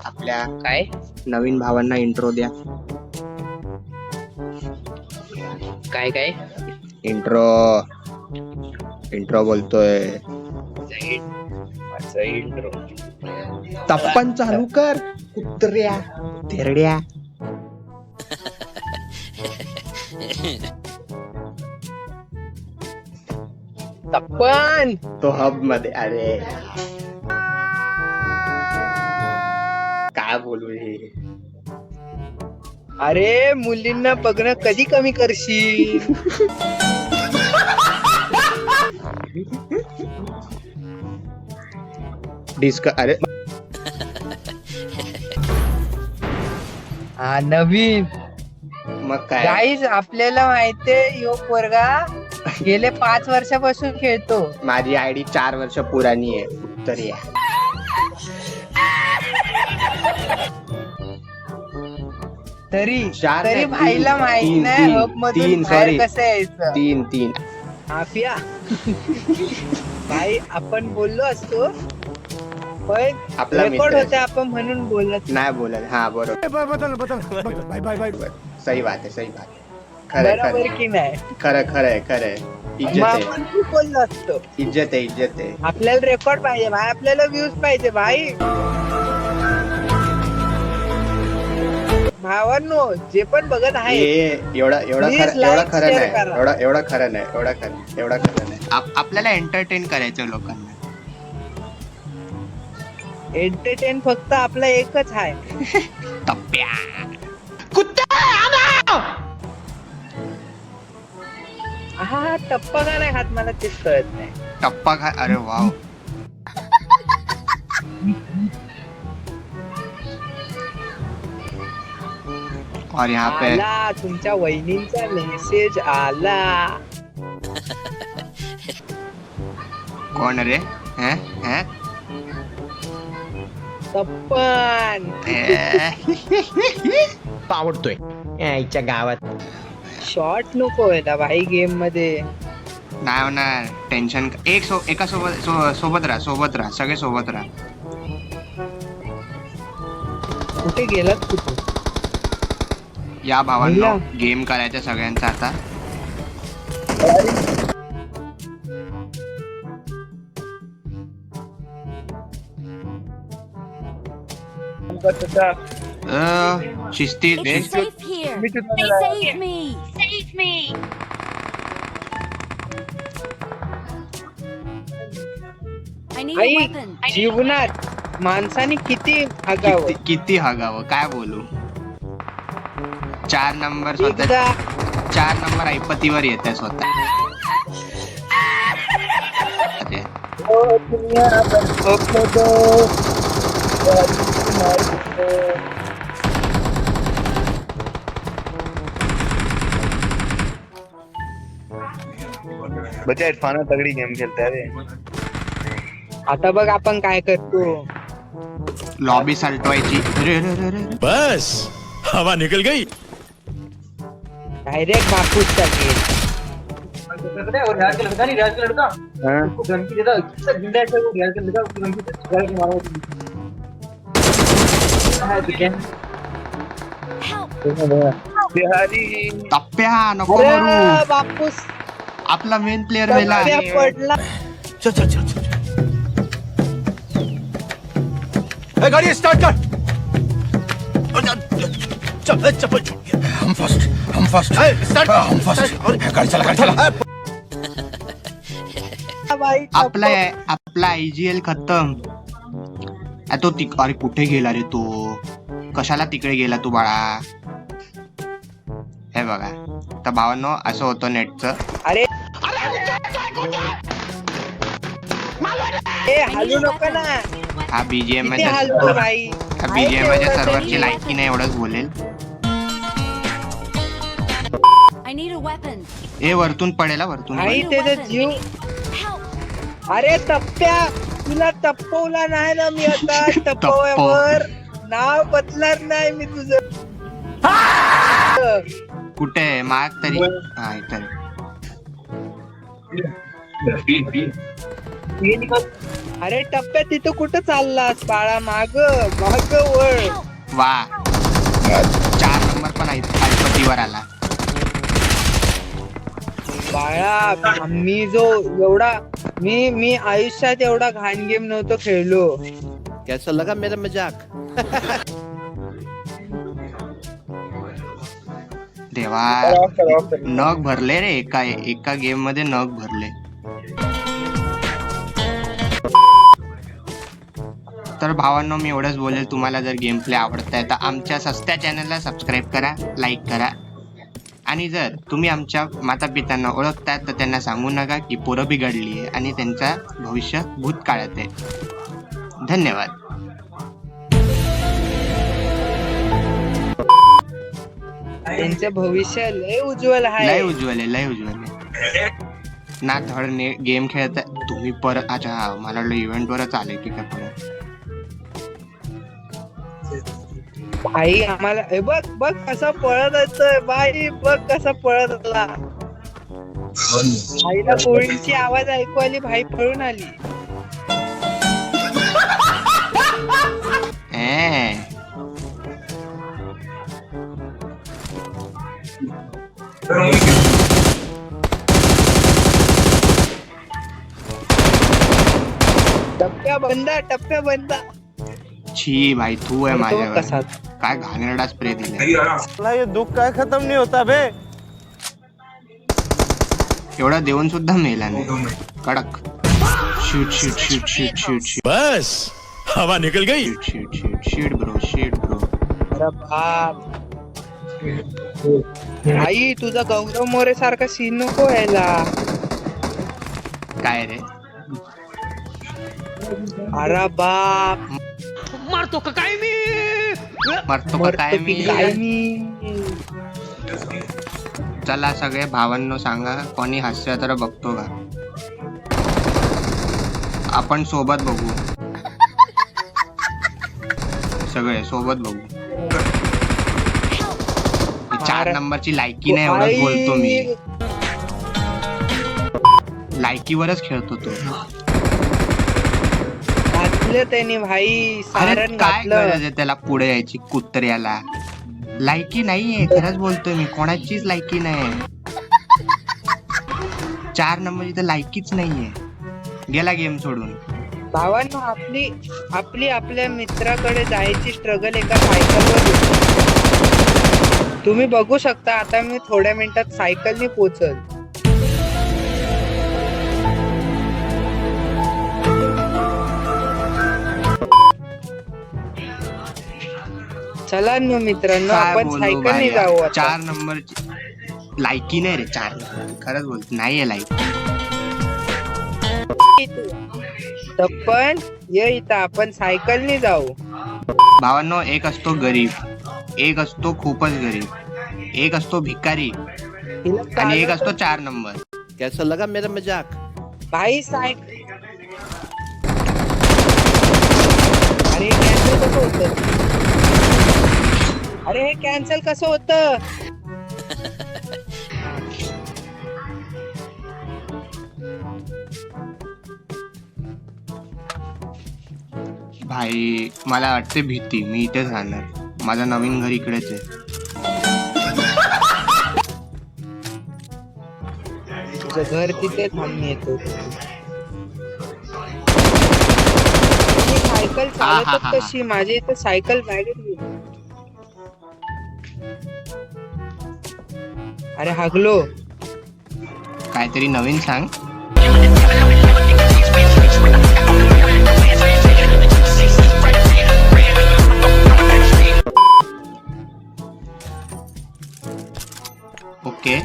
आपल्या काय नवीन भावांना इंट्रो द्या. काय काय इंट्रो इंट्रो बोलतोय. इंट्रो तप्पन चालू कर कुत्र्या थेरड्या. तप्पन तो हब मध्ये. अरे काय बोलू हे. अरे मुलींना बघणं कधी कमी करशील. अरे हा नवीन मग काय. गाईज आपल्याला माहितीये यो पोरगा गेले 5 वर्षापासून खेळतो. माझी आयडी 4 वर्ष पुराणी आहे. उत्तरिया. तरी भाईला माहित नाही हब मधून बाहेर कसं यायचं. 3 आफिया भाई आपण बोललो असतो पण आपला रेकॉर्ड मित्र होते आपण म्हणून बोलत नाही बोलत. हा बरोबर. सही बात आहे. सही बात आहे. खरं बरोबर खरं की नाही. खरं इज्जत मग आहे. आपण खूप बोललो असतो. इज्जत आहे. आपल्याला रेकॉर्ड पाहिजे भाई. आपल्याला व्ह्यूज पाहिजे भाई. भावांनो जे पण बघत आहे एवढा Please like, share करा. खरं नाही. आपल्याला एंटरटेन करायचं लोकांना. एंटरटेन फक्त आपला एकच आहे. टप्प्या हा टप्पा का नाही खात मला तेच कळत नाही. टप्पा खा. अरे वाव. और यहाँ पे आला तुमच्या वहिनींचा मेसेज आला. कौन रे. हैं तप्पन आवडतोय याच्या गावात. शॉर्ट नको आहे भाई गेम मध्ये. नाही होणार. टेन्शन एका सोबत राहा. सगळे सोबत राहा. कुठे गेलात कुठे. या भावांनो गेम करायचा सगळ्यांचा आता. शिस्तीत. It's safe here. Save me. Save me. I need a I weapon. जीवनात माणसाने किती हागावं. किती हागावं काय बोलू. 4 नंबर स्वतः. एकदा 4 नंबर ऐपतीवर येते स्वतः. बच्चा इरफान तगड़ी गेम खेलता है रे. आता बघ आपण काय करतो. लॉबी सलटवायची. बस हवा निकल गई. डायरेक्ट बापूसचा गेम. टप्प्या नको अरे मरू. बापूस आपला मेन प्लेअर मेला. टप्प्या पडला. चल ए, गाड़ी स्टार्ट कर. चल चप्पल छोड़. हम फर्स्ट स्टार्ट. हम फर्स्ट. गाड़ी चला. भाई आपला आयजीएल खतम. तो अरे कुठे गेला रे तो. कशाला तिकडे गेला तू बाळा. हे बघा तर भावांनो असं होतं नेटचं. अरे हलू नको ना. हा बीजीएम किती हलतो भाई. च्या सर्व्हरची लायकी नाही एवढंच बोलेल. I need a weapon. ए वरतून पडेल. वरतून आई पडेल. त्याचा जीव. Help. अरे तप्प्या तुला टप्पवला नाही ना मी आता. टप्पवर नाव बदलणार नाही मी तुझं. कुठे माग तरी. हा इथं. अरे टप्प्या तिथं कुठं चाललास बाळा? माग माग वळ. वा 4 नंबर पण ऐपतीवर आला. बाळा मी जो एवढा मी आयुष्यात एवढा घाण गेम नव्हतो खेळलो. कैसा लगा मेरा मजाक? देवा नग भरले रे, एका गेम मध्ये नग भरले. तर भावांनो मी एवढंच बोलेल, तुम्हाला जर गेम प्ले आवडताय तर आमच्या सस्त्या चॅनलला सबस्क्राईब करा, लाईक करा. आणि जर तुम्ही आमच्या माता पित्यांना ओळखतात तर त्यांना सांगू नका की पोरं बिघडली आहे आणि त्यांचा भविष्य भूतकाळात आहे. धन्यवाद. त्यांचं भविष्य लय उज्ज्वल आहे. लय उज्ज्वल आहे, लय उज्ज्वल आहे. ना धड गेम खेळत तुम्ही परत. अच्छा मला वाटलं इव्हेंट वरच आले की काय परत. भाई आम्हाला हे बघ बघ कसा पळत असतोय बाई, बघ कसा पळत आला. भाईला गोळींची आवाज ऐकू आली, भाई पळून आली. टप्प्या बंद. छी भाई तू आहे माझ्यावर. कसा काय घाणेरडा स्प्रे दिला. ये दुख काय खत्म नहीं होता बे. एवढा देऊन सुद्धा मेला नाही. कडक. Shoot shoot shoot shoot shoot shoot बस हवा निकल गई. Shoot shoot shoot shoot bro shoot bro. अरे बाप. आई तुझा गौरव मोरे सारखा सीन नको यायला. काय रे अरे बाप. मरतो का काय मी. काय मी. चला सगळे भावांनो सांगा कोणी हास्य तर बघतो का. आपण सोबत बघू, सगळे सोबत बघू. 4 नंबरची लायकी नाही एवढंच बोलतो मी. लायकीवरच खेळतो तो. घातलं त्याने भाई अरे सारण काय घातलं. गरज आहे त्याला पुढे यायची कुत्र्याला. लायकी नाहीये, खरंच बोलतोय मी, कोणाचीच लायकी नाही. 4 नंबरची तर लायकीच नाहीये. गेला गेम सोडून. भावांनो आपली आपल्या मित्राकडे जायची स्ट्रगल एका सायकलवर होती. तुम्ही बघू शकता आता मी थोड्या मिनिटात सायकलने पोहोचल. चला ना मित्रांनो काय आपण बोलू सायकलने बाई, जाऊ आता. 4 नंबरची लायकी नाही रे. 4 नंबर खरंच बोलतो नाहीये लायकी. पण ये इथं आपण सायकलने जाऊ. भावांनो एक असतो गरीब, एक असतो खूपच गरीब, एक असतो भिकारी आणि एक असतो 4 नंबर. कैसा लगा मेरा मजाक? भाई सायकल. अरे कॅन्सल कसं होतं. अरे हे कॅन्सल कसं होतं. भाई मला वाटते भीती, मी इथेच राहणार. माझं नवीन घर इकडेच आहे. तुझं घर तिथे थांबणी येतो. सायकल चालवतात कशी. माझी इथे सायकल गाडीत गेली. अरे हागलो. काहीतरी नवीन सांग. ओके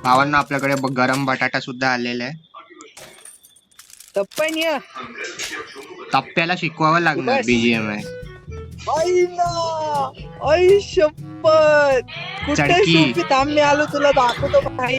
भावांना आपल्याकडे गरम बटाटा सुद्धा आलेला आहे. तप्पन या टप्प्याला शिकवावं लागणार बस. BGMI. आई ना आई शपथ. कुठे चडकी. सोपी थांब मी आलो तुला दाखवतो भाई.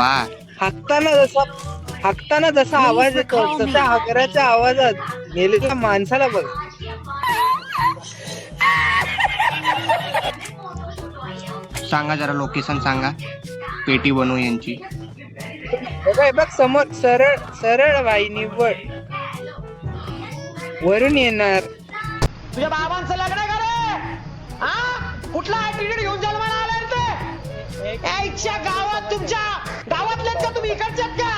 वा हाकताना जसा आवाज येतो तसा हकराच्या आवाजात मेलेल्या माणसाला बघ. सांगा जरा लोकेशन सांगा, पेटी बनवू यांची. हे बघ समोर सरळ सरळ भाई निव्वळ वरून येणार. तुझ्या बाबांचं लग्न आहे का रे? हा? कुठला ऍटिट्यूड घेऊन जन्माला आलाय ते? याच्या गावात तुमच्या गावातल्यात का तुम्ही इकडच्यात का?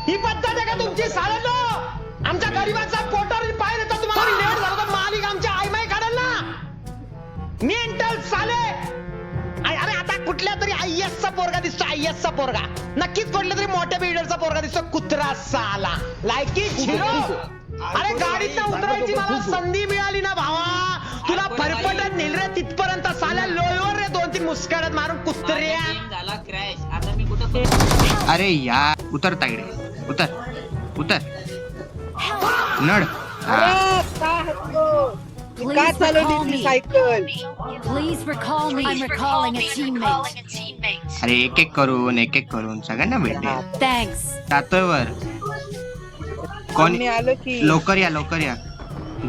ही पद्धत आहे का तुमची? साळेलो आमच्या गरीबाचा पोटावर पाय देता तुम्हाला लेट झालं तर मालिक आमच्या आईमाई काढेल ना. मेंटल साले. अरे आता कुठल्या तरी IAS चा पोरगा दिसतो, IAS चा पोरगा. नक्कीच कुठल्या तरी मोठ्या बिल्डरचा पोरगा दिसतो. कुत्रा साला लायकी झिरो. अरे गाडीत उतरायची मला संधी मिळाली ना भावा, तुला फरफटत नेल रे तिथपर्यंत. साल्या लोळवर रे 2-3 मुस्काड्यात मारून कुत्र्या. अरे यार उतर तायडे, उतर उतर नड. का चालवली ती cycle? Please recall me. I'm recalling a teammate. अरे एक एक करून सगळ्यांना भेटले. Thanks. जातोय वर. कोण? मी आलो की लवकर या.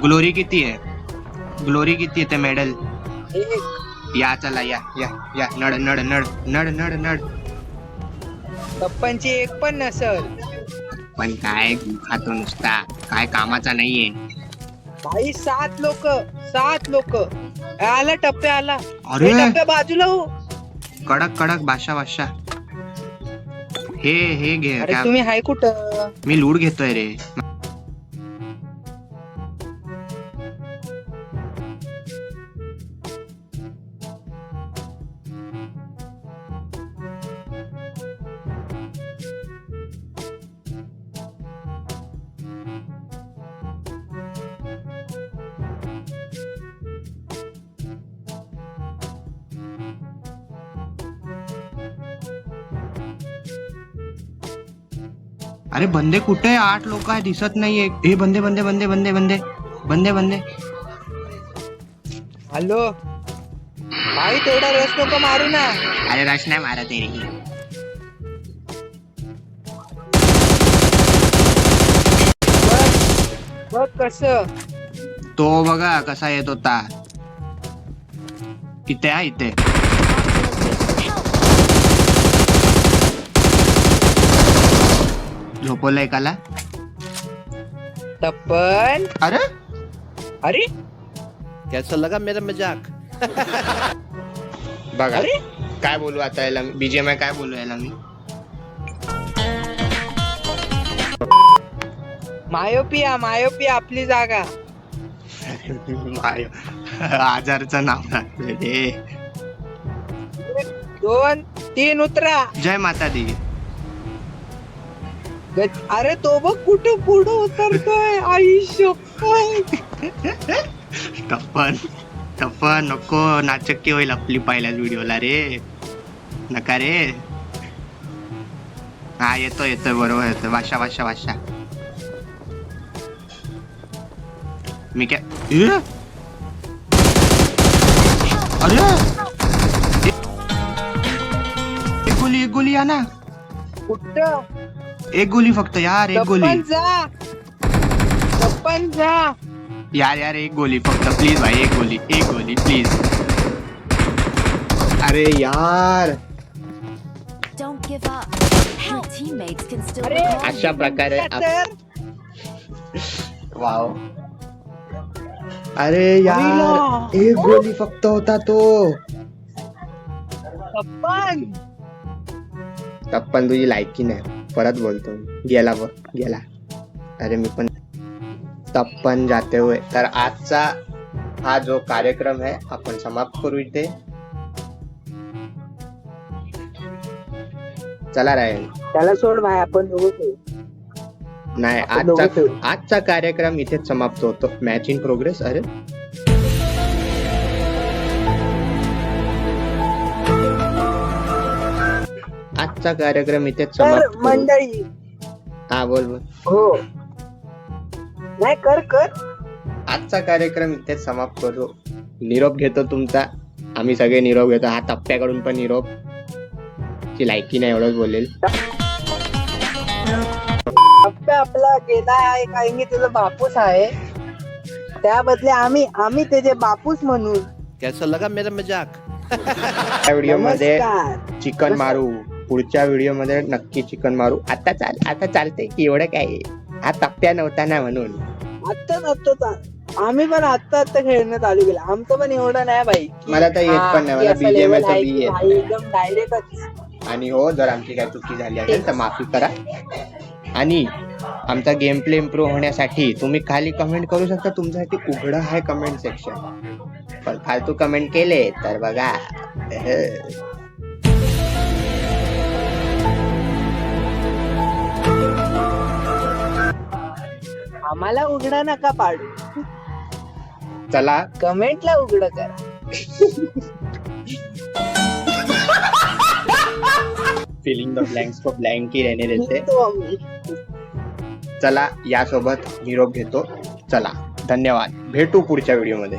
ग्लोरी किती आहे ते मेडल? या चला या नड. पप्पांची एक पण नसल. पण काय खातो नुसता, काय कामाचा नाहीये. भाई 7 लोक आला टप्प्या आला. अरे टप्प्या बाजूला हो. कडक बादशाह. हे घे. अरे तुम्ही हाय कुठं? मी लूट घेतोय रे. अरे बंदे कुठे? 8 लोक आहे, दिसत नाहीये. हे बंदे हॅलो भाई तेवढा रस नको मारू ना. अरे रश नाही मारत आहे रे. बघ कस तो बघा कसा येत होता. इथे झोपवलं एकाला. तप्पन. अरे कैसा लगा मेरा मजाक? बघा काय बोलू आता याला. BGMI काय बोलू याला मी? मायोपिया आपली जागा. आजारचं नाव टाकलं रे. 2, 3 उतरा. जय माता दी. अरे तो बघ कुठं पुढं उतरतोय. आयुष्य टप्पन नको, नाचक्की होईल आपली पहिल्याच व्हिडिओला रे. नका रे. हा येतोय बरोबर येतोय. वाशा मी काय? अरे एक गोली या ना. कुठं? एक गोली फक्त यार, एक गोली तप्पन जा. यार एक गोली फक्त प्लीज भाई. एक गोली प्लीज. अरे यार Don't give up. Your teammates can still अरे recall अशा you. प्रकारे तर वाव. अरे यार एक गोली फक्त होता तो. तप्पन तुझी लायकी नाही. परत बोलतो गेला. अरे मी पण तप्पन जाते हुए. तर आजचा हा जो कार्यक्रम आहे आपण समाप्त करू इथे. चला राहील त्याला सोड भाई, आपण दोघं नाही. आजचा कार्यक्रम इथेच समाप्त होतो. Match in progress. अरे आजचा कार्यक्रम इथेच समाप्त करू. मंडळी. हा बोल. हो नाही कर. आजचा कार्यक्रम इथेच समाप्त करू. निरोप घेतो तुमचा. आम्ही सगळे निरोप घेतो. हा टप्प्याकडून पण निरोप. ची लायकी नाही एवढंच बोलेल. आपला गेला आहे कारण की त्याचा बापूस आहे, त्या बदले आम्ही त्याचे बापूस म्हणून. कैसा लगा मेरा मजाक? या व्हिडिओ मध्ये नमस्कार. चिकन मारू, पुढच्या व्हिडिओ मध्ये नक्की चिकन मारू. आता चालतंय की एवढं काय, हा तप्प्या नव्हता ना म्हणून. आत्ता आम्ही पण आत्ता खेळणं चालू केलं. आमचं पण एवढं नाही भाई की मला तर येत पण नाही, मला की असं BGMI level चं आहे बी की येत भाई नाही. एकदम डायरेक्टच. आणि हो, जर आमची काही चुकी झाली असेल तर माफी करा. आणि आमचा गेम प्ले इम्प्रूव्ह होण्यासाठी तुम्ही खाली कमेंट करू शकता. तुमच्यासाठी उघडं आहे कमेंट सेक्शन. पण फालतू कमेंट केले तर बघा. आम्हाला उघडं नका पाडू, चला कमेंटला उघडं करा. फिलिंग द ब्लँक्स को ब्लँक ही रहने देते. तो आम्ही. चला यासोबत निरोप घेतो. चला, धन्यवाद. भेटू पुढच्या व्हिडिओमध्ये.